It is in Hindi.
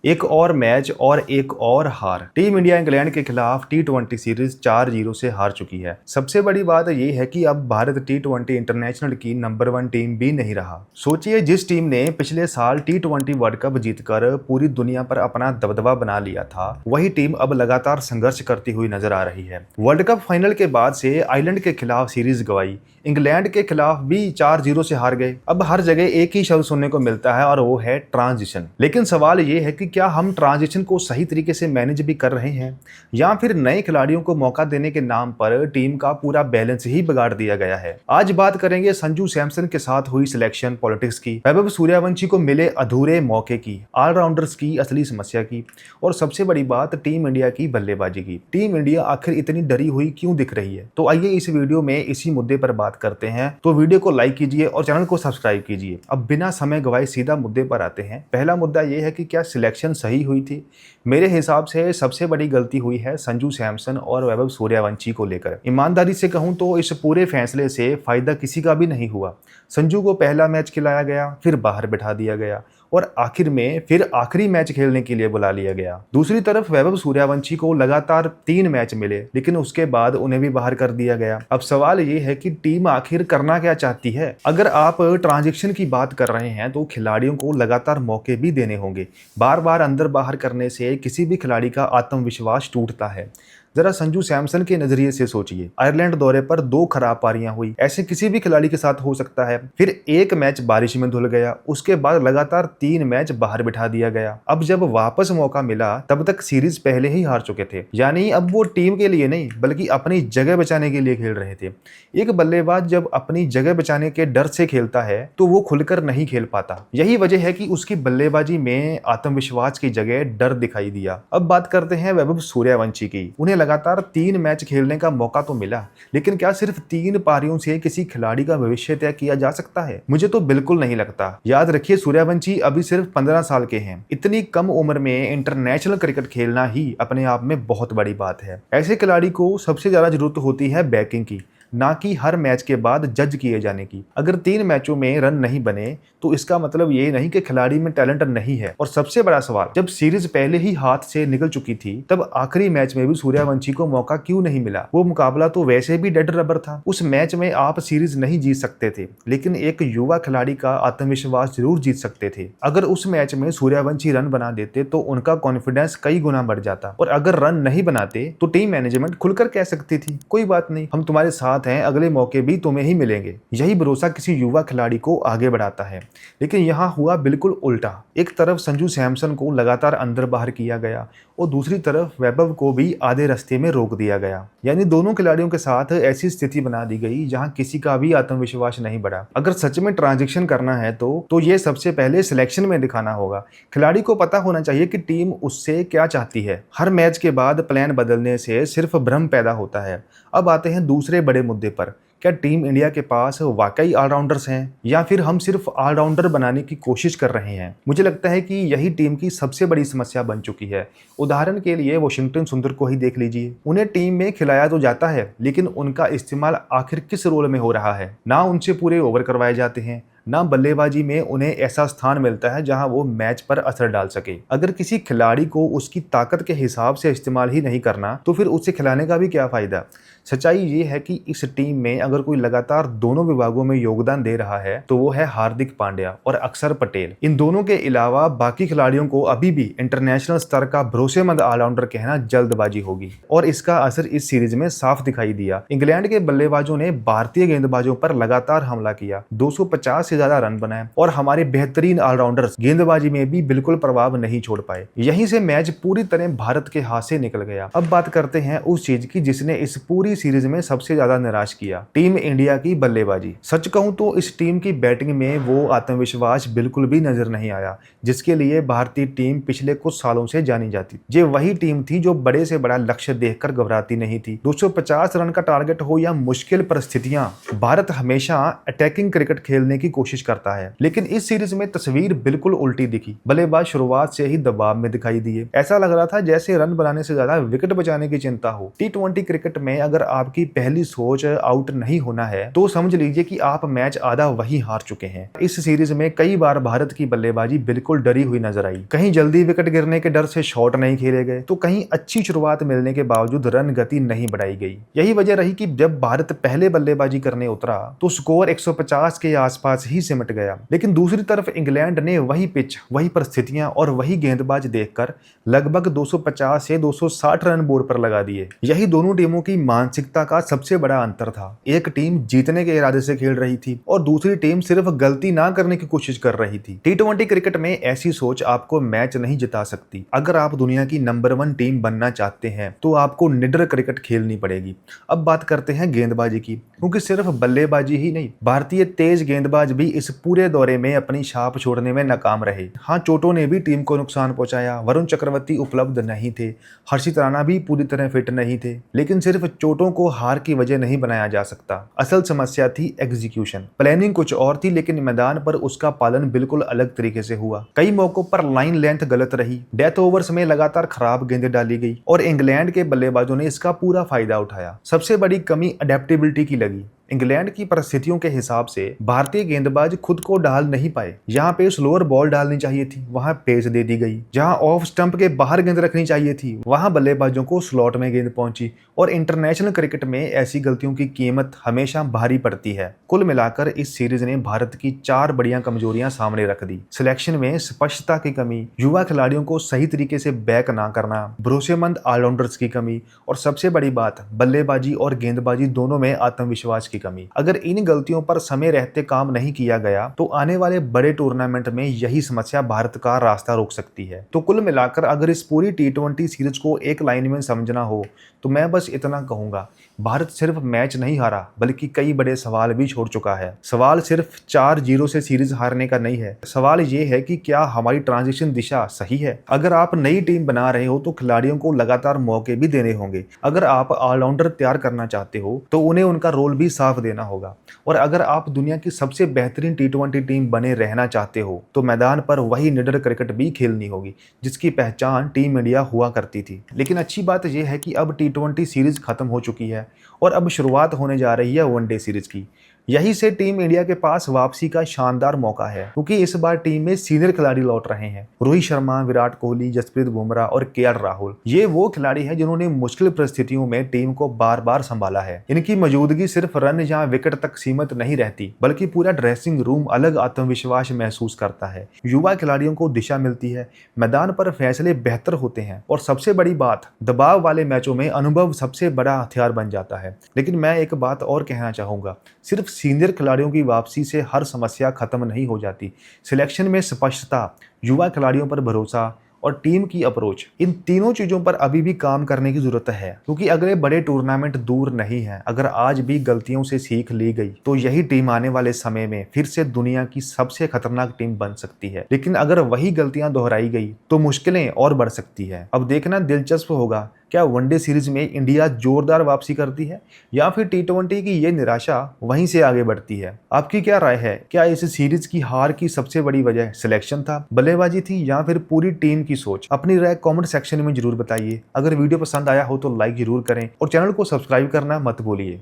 एक और मैच और एक और हार। टीम इंडिया इंग्लैंड के खिलाफ टी20 सीरीज 4-0 से हार चुकी है। सबसे बड़ी बात यह है कि अब भारत टी20 इंटरनेशनल की नंबर 1 टीम भी नहीं रहा। सोचिए, जिस टीम ने पिछले साल टी20 वर्ल्ड कप जीतकर पूरी दुनिया पर अपना दबदबा बना लिया था, वही टीम अब लगातार संघर्ष करती हुई नजर आ रही है। वर्ल्ड कप फाइनल के बाद से आयरलैंड के खिलाफ सीरीज गंवाई, इंग्लैंड के खिलाफ भी 4-0 से हार गए। अब हर जगह एक ही शब्द सुनने को मिलता है और वो है ट्रांजिशन। लेकिन सवाल ये है कि क्या हम ट्रांजिशन को सही तरीके से मैनेज भी कर रहे हैं, या फिर नए खिलाड़ियों को मौका देने के नाम पर टीम का पूरा बैलेंस ही बिगाड़ दिया गया है। आज बात करेंगे संजू सैमसन के साथ हुई सिलेक्शन पॉलिटिक्स की, वैभव सूर्यवंशी को मिले अधूरे मौके की, ऑलराउंडर्स की असली समस्या की, और सबसे बड़ी बात टीम इंडिया की बल्लेबाजी की। टीम इंडिया आखिर इतनी डरी हुई क्यों दिख रही है? तो आइए इस वीडियो में इसी मुद्दे पर बात करते हैं। तो वीडियो को लाइक कीजिए और चैनल को सब्सक्राइब कीजिए। अब बिना समय गवाए सीधा मुद्दे पर आते हैं। पहला मुद्दा यह है कि क्या सिलेक्शन सही हुई थी? मेरे हिसाब से सबसे बड़ी गलती हुई है संजू सैमसन और वैभव सूर्यवंशी को लेकर। ईमानदारी से कहूं तो इस पूरे फैसले से फायदा किसी का भी नहीं हुआ। संजू को पहला मैच खिलाया गया, फिर बाहर बिठा दिया गया और आखिर में फिर आखिरी मैच खेलने के लिए बुला लिया गया। दूसरी तरफ वैभव सूर्यवंशी को लगातार 3 मैच मिले, लेकिन उसके बाद उन्हें भी बाहर कर दिया गया। अब सवाल ये है कि टीम आखिर करना क्या चाहती है? अगर आप ट्रांजिशन की बात कर रहे हैं तो खिलाड़ियों को लगातार मौके भी देने होंगे। बार बार अंदर बाहर करने से किसी भी खिलाड़ी का आत्मविश्वास टूटता है। जरा संजू सैमसन के नजरिए से सोचिए, आयरलैंड दौरे पर 2 खराब पारियां हुई, ऐसे किसी भी खिलाड़ी के साथ हो सकता है। फिर एक मैच बारिश में धुल गया, उसके बाद लगातार 3 मैच बाहर बिठा दिया गया। अब जब वापस मौका मिला तब तक सीरीज पहले ही हार चुके थे। यानी अब वो टीम के लिए नहीं बल्कि अपनी जगह बचाने के लिए खेल रहे थे। एक बल्लेबाज जब अपनी जगह बचाने के डर से खेलता है तो वो खुलकर नहीं खेल पाता। यही वजह है कि उसकी बल्लेबाजी में आत्मविश्वास की जगह डर दिखाई दिया। अब बात करते हैं वैभव सूर्यवंशी की। उन्हें लगातार 3 मैच खेलने का मौका तो मिला, लेकिन क्या सिर्फ 3 पारियों से किसी खिलाड़ी का भविष्य तय किया जा सकता है? मुझे तो बिल्कुल नहीं लगता। याद रखिए, सूर्यवंशी अभी सिर्फ 15 साल के हैं। इतनी कम उम्र में इंटरनेशनल क्रिकेट खेलना ही अपने आप में बहुत बड़ी बात है। ऐसे खिलाड़ी को सबसे ज्यादा जरूरत होती है बैकिंग की, ना कि हर मैच के बाद जज किए जाने की। अगर 3 मैचों में रन नहीं बने तो इसका मतलब ये नहीं कि खिलाड़ी में टैलेंट नहीं है। और सबसे बड़ा सवाल, जब सीरीज पहले ही हाथ से निकल चुकी थी तब आखिरी मैच में भी सूर्यवंशी को मौका क्यों नहीं मिला? वो मुकाबला तो वैसे भी डेड रबर था। उस मैच में आप सीरीज नहीं जीत सकते थे, लेकिन एक युवा खिलाड़ी का आत्मविश्वास जरूर जीत सकते थे। अगर उस मैच में सूर्यवंशी रन बना देते तो उनका कॉन्फिडेंस कई गुना बढ़ जाता, और अगर रन नहीं बनाते तो टीम मैनेजमेंट खुलकर कह सकती थी, कोई बात नहीं, हम तुम्हारे साथ हैं, अगले मौके भी तुम्हें ही मिलेंगे। यही भरोसा किसी युवा खिलाड़ी को आगे बढ़ाता है। लेकिन यहाँ हुआ बिल्कुल उल्टा। एक तरफ संजू सैमसन को लगातार अंदर बाहर किया गया और दूसरी तरफ वैभव को भी आधे रास्ते में रोक दिया गया। यानी दोनों खिलाड़ियों के साथ ऐसी स्थिति बना दी गई जहां किसी का भी आत्मविश्वास नहीं बढ़ा। अगर सच में ट्रांजिशन करना है तो ये सबसे पहले सिलेक्शन में दिखाना होगा। खिलाड़ी को पता होना चाहिए कि टीम उससे क्या चाहती है। हर मैच के बाद प्लान बदलने से सिर्फ भ्रम पैदा होता है। अब आते हैं दूसरे बड़े मुद्दे पर। क्या टीम इंडिया के पास वाकई ऑलराउंडर्स हैं, या फिर हम सिर्फ ऑलराउंडर बनाने की कोशिश कर रहे हैं? मुझे लगता है कि यही टीम की सबसे बड़ी समस्या बन चुकी है। उदाहरण के लिए वाशिंगटन सुंदर को ही देख लीजिए। उन्हें टीम में खिलाया तो जाता है, लेकिन उनका इस्तेमाल आखिर किस रोल में हो रहा है? ना उनसे पूरे ओवर करवाए जाते हैं, ना बल्लेबाजी में उन्हें ऐसा स्थान मिलता है जहां वो मैच पर असर डाल सके। अगर किसी खिलाड़ी को उसकी ताकत के हिसाब से इस्तेमाल ही नहीं करना तो फिर उसे खिलाने का भी क्या फायदा? सच्चाई ये है कि इस टीम में अगर कोई लगातार दोनों विभागों में योगदान दे रहा है तो वो है हार्दिक पांड्या और अक्षर पटेल। इन दोनों के अलावा बाकी खिलाड़ियों को अभी भी इंटरनेशनल स्तर का भरोसेमंद ऑलराउंडर कहना जल्दबाजी होगी, और इसका असर इस सीरीज में साफ दिखाई दिया। इंग्लैंड के बल्लेबाजों ने भारतीय गेंदबाजों पर लगातार हमला किया, 250 से ज्यादा रन बनाए, और हमारे बेहतरीन ऑलराउंडर्स गेंदबाजी में भी बिल्कुल प्रभाव नहीं छोड़ पाए। यहीं से मैच पूरी तरह भारत के हाथ से निकल गया। अब बात करते हैं उस चीज की जिसने इस पूरी सीरीज में सबसे ज्यादा निराश किया, टीम इंडिया की बल्लेबाजी। सच कहूं तो इस टीम की बैटिंग में वो आत्मविश्वास बिल्कुल भी नजर नहीं आया जिसके लिए भारतीय टीम पिछले कुछ सालों से जानी जाती। ये वही टीम थी जो बड़े से बड़ा लक्ष्य देखकर घबराती नहीं थी। 250 रन का टारगेट हो या मुश्किल परिस्थितियां, भारत हमेशा अटैकिंग क्रिकेट खेलने की कोशिश करता है। लेकिन इस सीरीज में तस्वीर बिल्कुल उल्टी दिखी। बल्लेबाज शुरुआत से ही दबाव में दिखाई दिए। ऐसा लग रहा था जैसे रन बनाने से ज्यादा विकेट बचाने की चिंता हो। T20 क्रिकेट में अगर आपकी पहली सोच आउट नहीं होना है तो समझ लीजिए कि आप मैच आधा वही हार चुके हैं। इस सीरीज में कई बार भारत की बल्लेबाजी बिल्कुल डरी हुई नजर आई। कहीं जल्दी विकेट गिरने के डर से शॉट नहीं खेले गए तो कहीं अच्छी शुरुआत मिलने के बावजूद रन गति नहीं बढ़ाई गई। यही वजह रही कि जब भारत पहले बल्लेबाजी करने उतरा तो स्कोर 150 के आसपास ही सिमट गया। लेकिन दूसरी तरफ इंग्लैंड ने वही पिच, वही परिस्थितियां और वही गेंदबाज देखकर लगभग 250 से 260 रन बोर्ड पर लगा दिए। यही दोनों टीमों की मानसिकता का सबसे बड़ा अंतर था। एक टीम जीतने के इरादे से खेल रही थी और दूसरी टीम सिर्फ गलती ना करने की कोशिश कर रही थी। T20 क्रिकेट में ऐसी सोच आपको मैच नहीं जिता सकती। अगर आप दुनिया की नंबर 1 टीम बनना चाहते हैं तो आपको निडर क्रिकेट खेलनी पड़ेगी। अब बात करते हैं गेंदबाजी की, क्योंकि सिर्फ बल्लेबाजी ही नहीं, भारतीय तेज गेंदबाज भी इस पूरे दौरे में अपनी छाप छोड़ने में नाकाम रहे। हाँ, चोटों ने भी टीम को नुकसान पहुंचाया। वरुण चक्रवर्ती उपलब्ध नहीं थे, हर्षित राणा भी पूरी तरह फिट नहीं थे। लेकिन सिर्फ चोटों को हार की वजह नहीं बनाया जा सकता। असल समस्या थी एग्जीक्यूशन। प्लानिंग कुछ और थी लेकिन मैदान पर उसका पालन बिल्कुल अलग तरीके से हुआ। कई मौकों पर लाइन लेंथ गलत रही, डेथ ओवर्स में लगातार खराब गेंदें डाली गई और इंग्लैंड के बल्लेबाजों ने इसका पूरा फायदा उठाया। सबसे बड़ी कमी अडेप्टेबिलिटी की लगी। इंग्लैंड की परिस्थितियों के हिसाब से भारतीय गेंदबाज खुद को डाल नहीं पाए। जहां पे स्लोअर बॉल डालनी चाहिए थी वहां पेस दे दी गई। जहां ऑफ स्टंप के बाहर गेंद रखनी चाहिए थी वहां बल्लेबाजों को स्लॉट में गेंद पहुंची। और इंटरनेशनल क्रिकेट में ऐसी गलतियों की कीमत हमेशा भारी पड़ती है। कुल मिलाकर इस सीरीज ने भारत की 4 बड़ियां कमजोरियां सामने रख दी। सिलेक्शन में स्पष्टता की कमी, युवा खिलाड़ियों को सही तरीके से बैक ना करना, भरोसेमंद ऑलराउंडर्स की कमी और सबसे बड़ी बात बल्लेबाजी और गेंदबाजी दोनों में आत्मविश्वास की कमी। अगर इन गलतियों पर समय रहते काम नहीं किया गया तो आने वाले बड़े टूर्नामेंट में यही समस्या भारत का रास्ता रोक सकती है। तो कुल मिलाकर अगर इस पूरी T20 सीरीज को एक लाइन में समझना हो तो मैं बस इतना कहूंगा, भारत सिर्फ मैच नहीं हारा बल्कि कई बड़े सवाल भी छोड़ चुका है। सवाल सिर्फ 4-0 से सीरीज हारने का नहीं है। सवाल ये है कि क्या हमारी ट्रांजिशन दिशा सही है। अगर आप नई टीम बना रहे हो तो खिलाड़ियों को लगातार मौके भी देने होंगे। अगर आप ऑलराउंडर तैयार करना चाहते हो तो उन्हें उनका रोल भी साफ देना होगा। और अगर आप दुनिया की सबसे बेहतरीन T20 टीम बने रहना चाहते हो तो मैदान पर वही निडर क्रिकेट भी खेलनी होगी जिसकी पहचान टीम इंडिया हुआ करती थी। लेकिन अच्छी बात यह है कि अब T20 सीरीज खत्म हो चुकी है और अब शुरुआत होने जा रही है वनडे सीरीज की। यही से टीम इंडिया के पास वापसी का शानदार मौका है, क्योंकि इस बार टीम में सीनियर खिलाड़ी लौट रहे हैं। रोहित शर्मा, विराट कोहली, जसप्रीत बुमराह और KL राहुल, ये वो खिलाड़ी हैं जिन्होंने मुश्किल परिस्थितियों में टीम को बार बार संभाला है। इनकी मौजूदगी सिर्फ रन या विकेट तक सीमित नहीं रहती बल्कि पूरा ड्रेसिंग रूम अलग आत्मविश्वास महसूस करता है। युवा खिलाड़ियों को दिशा मिलती है, मैदान पर फैसले बेहतर होते हैं और सबसे बड़ी बात, दबाव वाले मैचों में अनुभव सबसे बड़ा हथियार बन जाता है। लेकिन मैं एक बात और कहना चाहूंगा, सिर्फ सीनियर खिलाड़ियों की वापसी से हर समस्या खत्म नहीं हो जाती। सिलेक्शन में स्पष्टता, युवा खिलाड़ियों पर भरोसा और टीम की अप्रोच, इन तीनों चीजों पर अभी भी काम करने की जरूरत है, क्योंकि अगले बड़े टूर्नामेंट दूर नहीं है। अगर आज भी गलतियों से सीख ली गई तो यही टीम आने वाले समय में फिर से दुनिया की सबसे खतरनाक टीम बन सकती है। लेकिन अगर वही गलतियां दोहराई गई तो मुश्किलें और बढ़ सकती है। अब देखना दिलचस्प होगा, क्या वनडे सीरीज में इंडिया जोरदार वापसी करती है या फिर T20 की ये निराशा वहीं से आगे बढ़ती है। आपकी क्या राय है? क्या इस सीरीज की हार की सबसे बड़ी वजह सिलेक्शन था, बल्लेबाजी थी या फिर पूरी टीम की सोच? अपनी राय कमेंट सेक्शन में जरूर बताइए। अगर वीडियो पसंद आया हो तो लाइक जरूर करें और चैनल को सब्सक्राइब करना मत भूलिए।